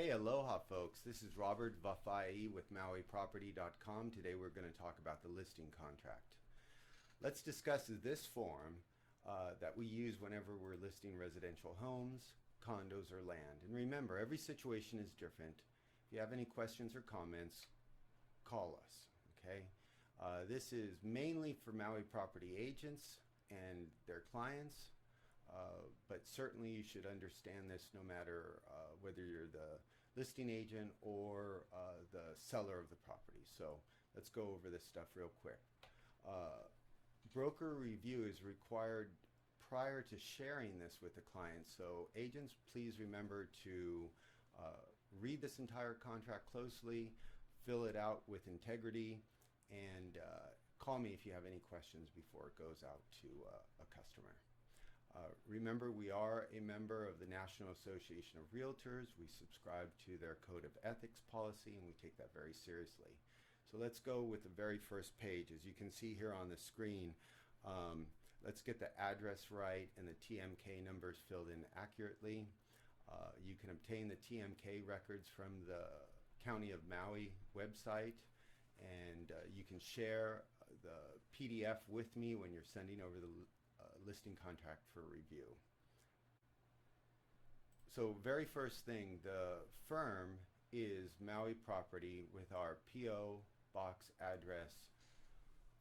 Hey, aloha folks. This is Robert Vafai with MauiProperty.com. Today we're going to talk about the listing contract. Let's discuss this form that we use whenever we're listing residential homes, condos, or land. And remember, every situation is different. If you have any questions or comments, call us, okay? This is mainly for Maui property agents and their clients. But certainly you should understand this no matter whether you're the listing agent or the seller of the property. So let's go over this stuff real quick. Broker review is required prior to sharing this with the client. So agents, please remember to read this entire contract closely, fill it out with integrity, and call me if you have any questions before it goes out to a customer. Remember, we are a member of the National Association of Realtors. We subscribe to their Code of Ethics policy, and we take that very seriously. So let's go with the very first page. As you can see here on the screen, let's get the address right and the TMK numbers filled in accurately. You can obtain the TMK records from the County of Maui website, and you can share the PDF with me when you're sending over the listing contract for review. So very first thing, the firm is Maui Property with our P.O. Box address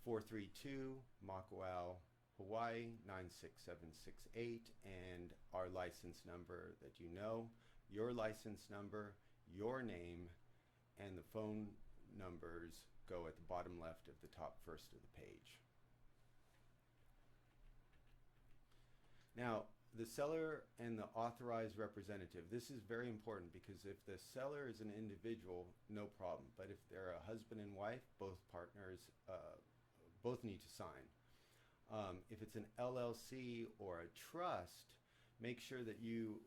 432 Makawao, Hawaii 96768, and our license number that you know, your license number, your name, and the phone numbers go at the bottom left of the top first of the page. Now, the seller and the authorized representative, this is very important because if the seller is an individual, no problem. But if they're a husband and wife, both partners both need to sign. If it's an LLC or a trust, make sure that you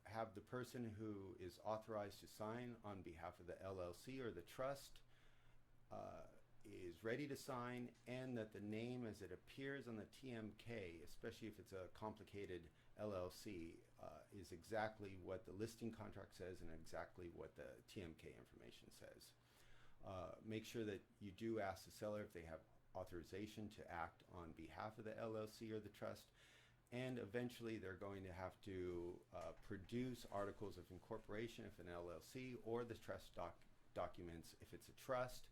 have the person who is authorized to sign on behalf of the LLC or the trust is ready to sign, and that the name as it appears on the TMK, especially if it's a complicated LLC, is exactly what the listing contract says and exactly what the TMK information says. Make sure that you do ask the seller if they have authorization to act on behalf of the LLC or the trust, and eventually they're going to have to produce articles of incorporation if an LLC, or the trust documents if it's a trust.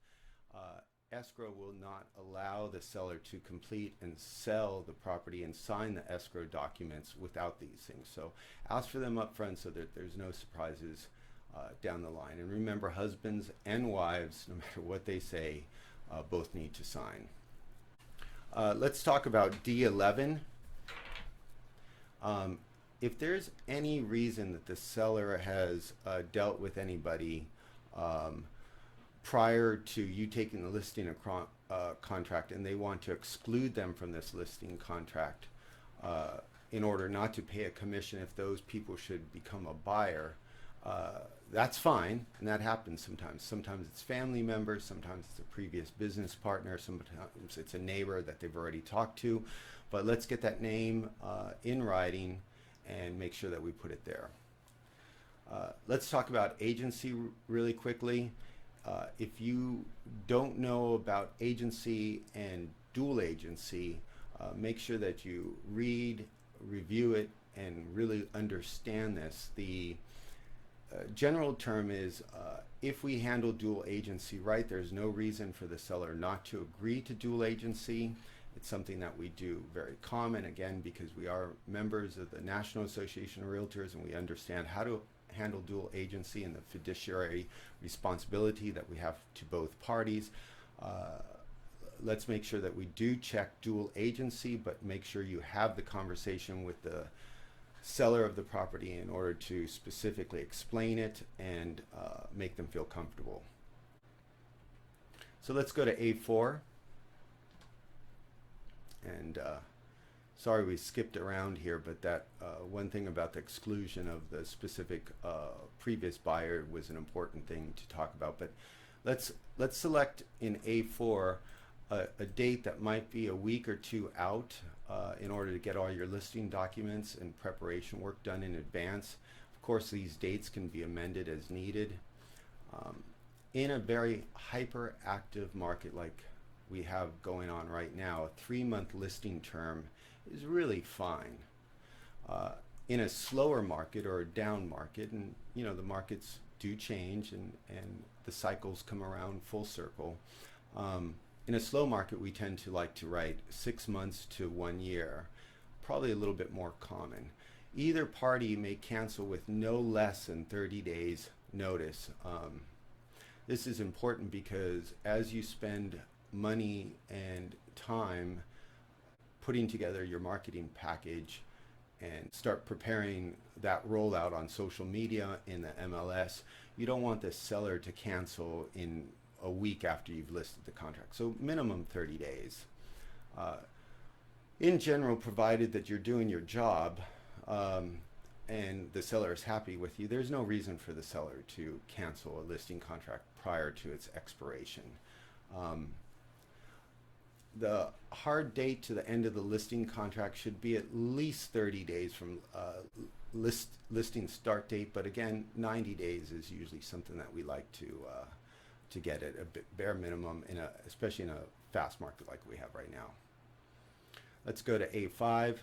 Escrow will not allow the seller to complete and sell the property and sign the escrow documents without these things. So ask for them up front so that there's no surprises down the line. And remember, husbands and wives, no matter what they say, both need to sign. Let's talk about D11. If there's any reason that the seller has dealt with anybody prior to you taking the listing contract and they want to exclude them from this listing contract in order not to pay a commission if those people should become a buyer, that's fine, and that happens sometimes. Sometimes it's family members, sometimes it's a previous business partner, sometimes it's a neighbor that they've already talked to, but let's get that name in writing and make sure that we put it there. Let's talk about agency really quickly. If you don't know about agency and dual agency, make sure that you read, review it, and really understand this. The general term is if we handle dual agency right, there's no reason for the seller not to agree to dual agency. It's something that we do very common, again, because we are members of the National Association of Realtors and we understand how to handle dual agency and the fiduciary responsibility that we have to both parties. Let's make sure that we do check dual agency, but make sure you have the conversation with the seller of the property in order to specifically explain it and make them feel comfortable. So let's go to A4. And sorry we skipped around here, but that one thing about the exclusion of the specific previous buyer was an important thing to talk about. But let's select in A4 a date that might be a week or two out in order to get all your listing documents and preparation work done in advance. Of course, these dates can be amended as needed. In a very hyperactive market like we have going on right now, a 3-month listing term is really fine. In a slower market or a down market, and the markets do change and the cycles come around full circle. In a slow market, we tend to like to write 6 months to 1 year, probably a little bit more common. Either party may cancel with no less than 30 days notice. This is important because as you spend money and time putting together your marketing package and start preparing that rollout on social media in the MLS, you don't want the seller to cancel in a week after you've listed the contract. So minimum 30 days. In general, provided that you're doing your job and the seller is happy with you, there's no reason for the seller to cancel a listing contract prior to its expiration. The hard date to the end of the listing contract should be at least 30 days from listing start date, but again, 90 days is usually something that we like to get at a bare minimum, especially in a fast market like we have right now. Let's go to A5.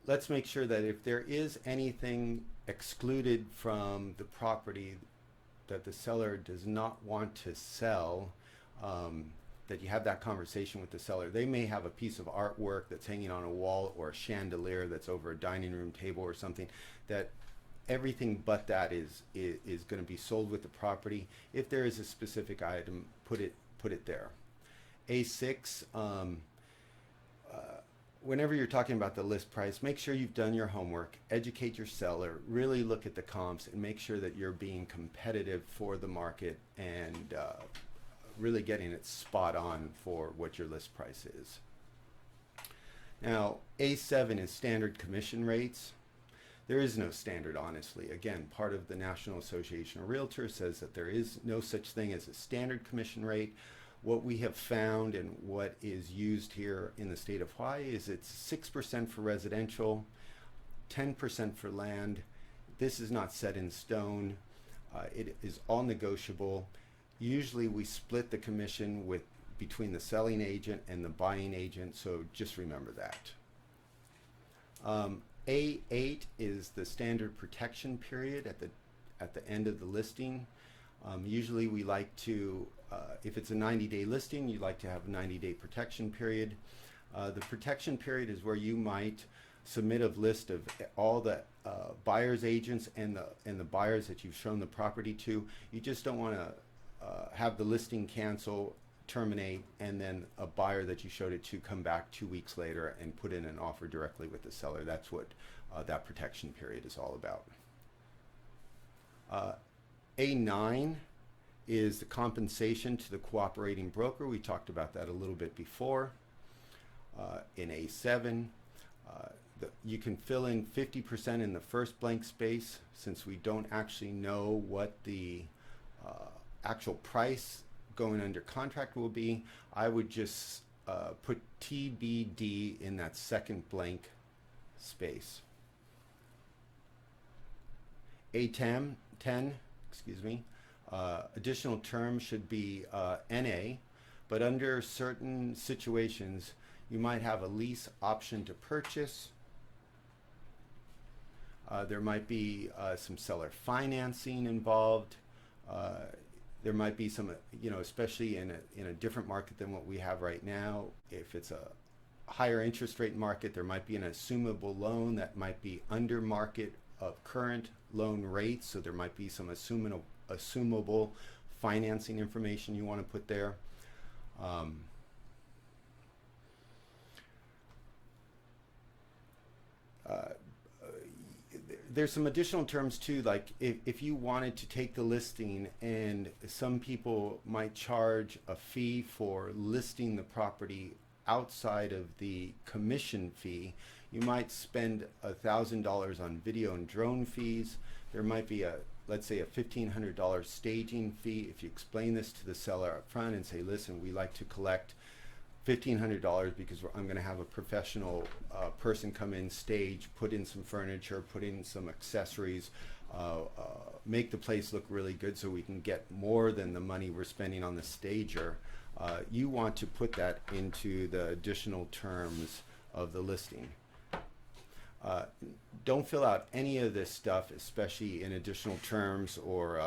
Let's make sure that if there is anything excluded from the property that the seller does not want to sell, that you have that conversation with the seller. They may have a piece of artwork that's hanging on a wall or a chandelier that's over a dining room table or something, that everything but that is going to be sold with the property. If there is a specific item, put it there. A6, whenever you're talking about the list price, make sure you've done your homework, educate your seller, really look at the comps and make sure that you're being competitive for the market and really getting it spot on for what your list price is. Now, A7 is standard commission rates. There is no standard, honestly. Again, part of the National Association of Realtors says that there is no such thing as a standard commission rate. What we have found and what is used here in the state of Hawaii is it's 6% for residential, 10% for land. This is not set in stone. It is all negotiable. Usually we split the commission between the selling agent and the buying agent, so just remember that. A8 is the standard protection period at the end of the listing. Usually we like to, if it's a 90-day listing, you like to have a 90-day protection period. The protection period is where you might submit a list of all the buyer's agents and the buyers that you've shown the property to. You just don't want to have the listing cancel, terminate, and then a buyer that you showed it to come back 2 weeks later and put in an offer directly with the seller. That's what that protection period is all about. A9 is the compensation to the cooperating broker. We talked about that a little bit before. In A7, you can fill in 50% in the first blank space. Since we don't actually know what the actual price going under contract will be, I would just put TBD in that second blank space. A10, additional term should be NA, but under certain situations, you might have a lease option to purchase. There might be some seller financing involved. There might be some, especially in a different market than what we have right now. If it's a higher interest rate market, there might be an assumable loan that might be under market of current loan rates. So there might be some assumable financing information you want to put there. There's some additional terms too, like if you wanted to take the listing, and some people might charge a fee for listing the property outside of the commission fee. You might spend $1,000 on video and drone fees. There might be let's say a $1,500 staging fee. If you explain this to the seller up front and say, listen, we like to collect $1,500 because I'm going to have a professional person come in, stage, put in some furniture, put in some accessories, make the place look really good so we can get more than the money we're spending on the stager. You want to put that into the additional terms of the listing. Don't fill out any of this stuff, especially in additional terms or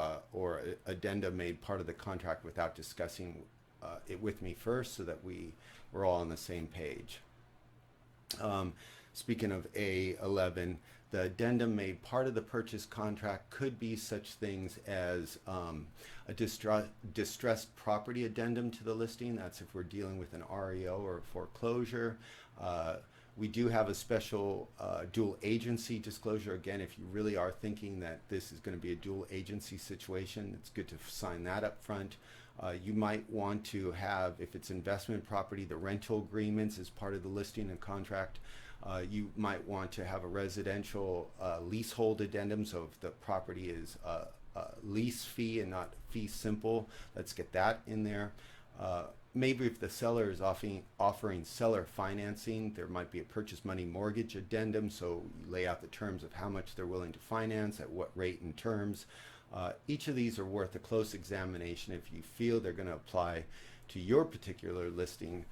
addenda made part of the contract, without discussing it with me first, so that we're all on the same page. Speaking of A11, the addendum made part of the purchase contract could be such things as a distressed property addendum to the listing. That's if we're dealing with an REO or a foreclosure. We do have a special dual agency disclosure. Again, if you really are thinking that this is going to be a dual agency situation, it's good to sign that up front. You might want to have, if it's investment property, the rental agreements as part of the listing and contract. You might want to have a residential leasehold addendum, so if the property is lease fee and not fee simple, let's get that in there. Maybe if the seller is offering seller financing, there might be a purchase money mortgage addendum, so you lay out the terms of how much they're willing to finance, at what rate and terms. Each of these are worth a close examination if you feel they're going to apply to your particular listing.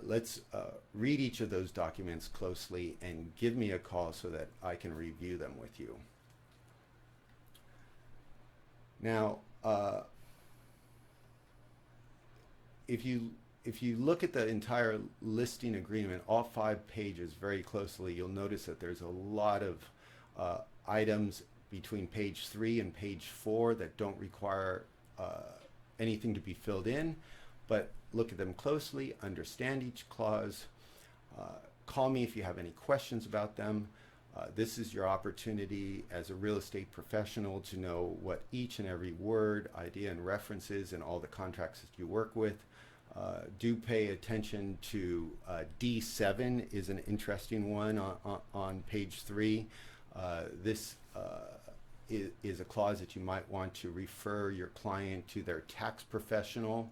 Let's read each of those documents closely and give me a call so that I can review them with you. Now, if you look at the entire listing agreement, all 5 pages, very closely, you'll notice that there's a lot of items between page 3 and page 4 that don't require anything to be filled in, but look at them closely, understand each clause, call me if you have any questions about them. This is your opportunity as a real estate professional to know what each and every word, idea, and reference is in all the contracts that you work with. Do pay attention to D7 is an interesting one on page 3. This is a clause that you might want to refer your client to their tax professional,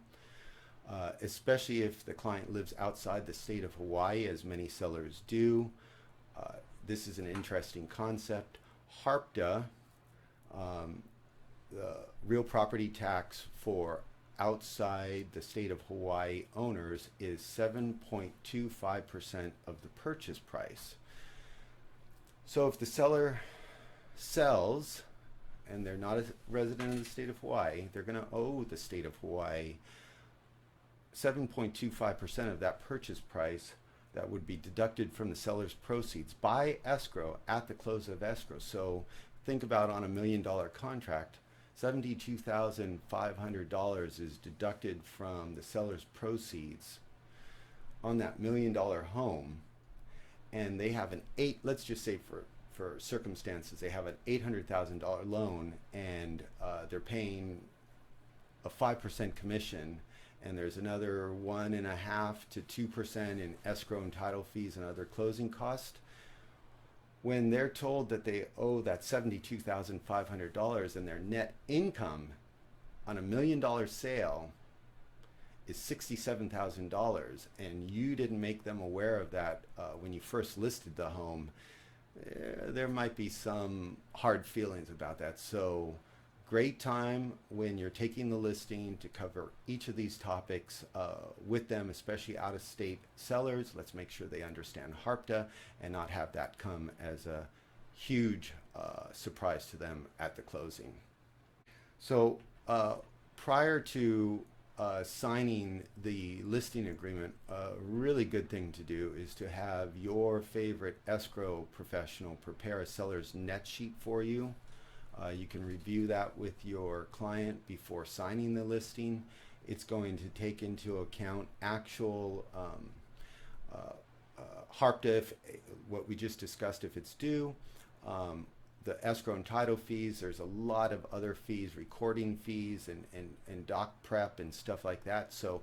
especially if the client lives outside the state of Hawaii, as many sellers do. This is an interesting concept. HARPTA, the real property tax for outside the state of Hawaii owners, is 7.25% of the purchase price. So if the seller sells and they're not a resident of the state of Hawaii, they're going to owe the state of Hawaii 7.25% of that purchase price that would be deducted from the seller's proceeds by escrow at the close of escrow. So think about, on $1 million contract, $72,500 is deducted from the seller's proceeds on that $1 million home, and they have let's just say for circumstances, they have an $800,000 loan, and they're paying a 5% commission, and there's another 1.5% to 2% in escrow and title fees and other closing costs. When they're told that they owe that $72,500 and their net income on a $1 million sale is $67,000, and you didn't make them aware of that when you first listed the home, there might be some hard feelings about that. So great time when you're taking the listing to cover each of these topics with them, especially out-of-state sellers. Let's make sure they understand HARPTA and not have that come as a huge surprise to them at the closing. So prior to signing the listing agreement, a really good thing to do is to have your favorite escrow professional prepare a seller's net sheet for you. You can review that with your client before signing the listing. It's going to take into account actual HARPTA, what we just discussed, if it's due, the escrow and title fees. There's a lot of other fees, recording fees and doc prep and stuff like that. So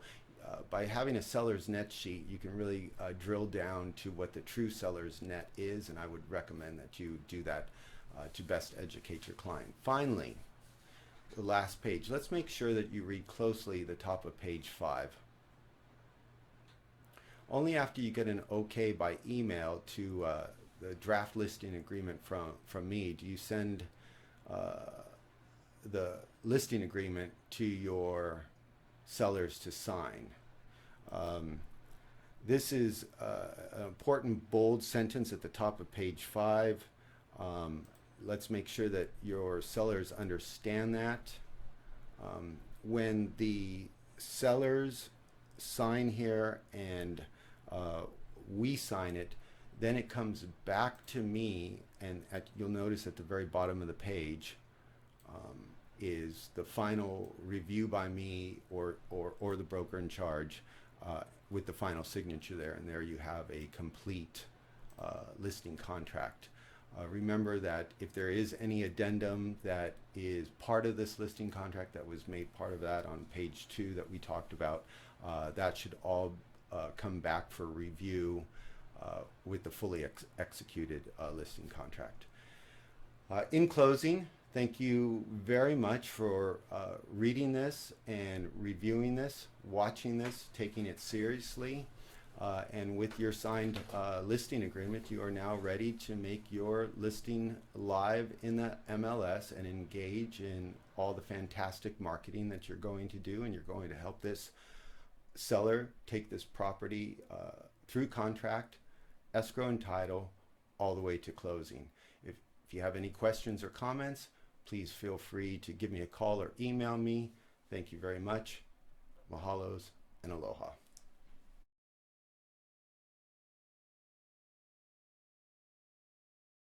by having a seller's net sheet, you can really drill down to what the true seller's net is, and I would recommend that you do that to best educate your client. Finally, the last page. Let's make sure that you read closely the top of page 5. Only after you get an okay by email to the draft listing agreement from me do you send the listing agreement to your sellers to sign. Um, this is an important bold sentence at the top of page 5. Let's make sure that your sellers understand that. When the sellers sign here and we sign it, then it comes back to me, and you'll notice at the very bottom of the page is the final review by me or the broker in charge with the final signature there, and there you have a complete listing contract. Remember that if there is any addendum that is part of this listing contract that was made part of that on page 2 that we talked about, that should all come back for review with the fully executed listing contract. In closing, thank you very much for reading this and reviewing this, watching this, taking it seriously. And with your signed listing agreement, you are now ready to make your listing live in the MLS and engage in all the fantastic marketing that you're going to do, and you're going to help this seller take this property through contract, escrow and title, all the way to closing. If you have any questions or comments, please feel free to give me a call or email me. Thank you very much. Mahalos and aloha.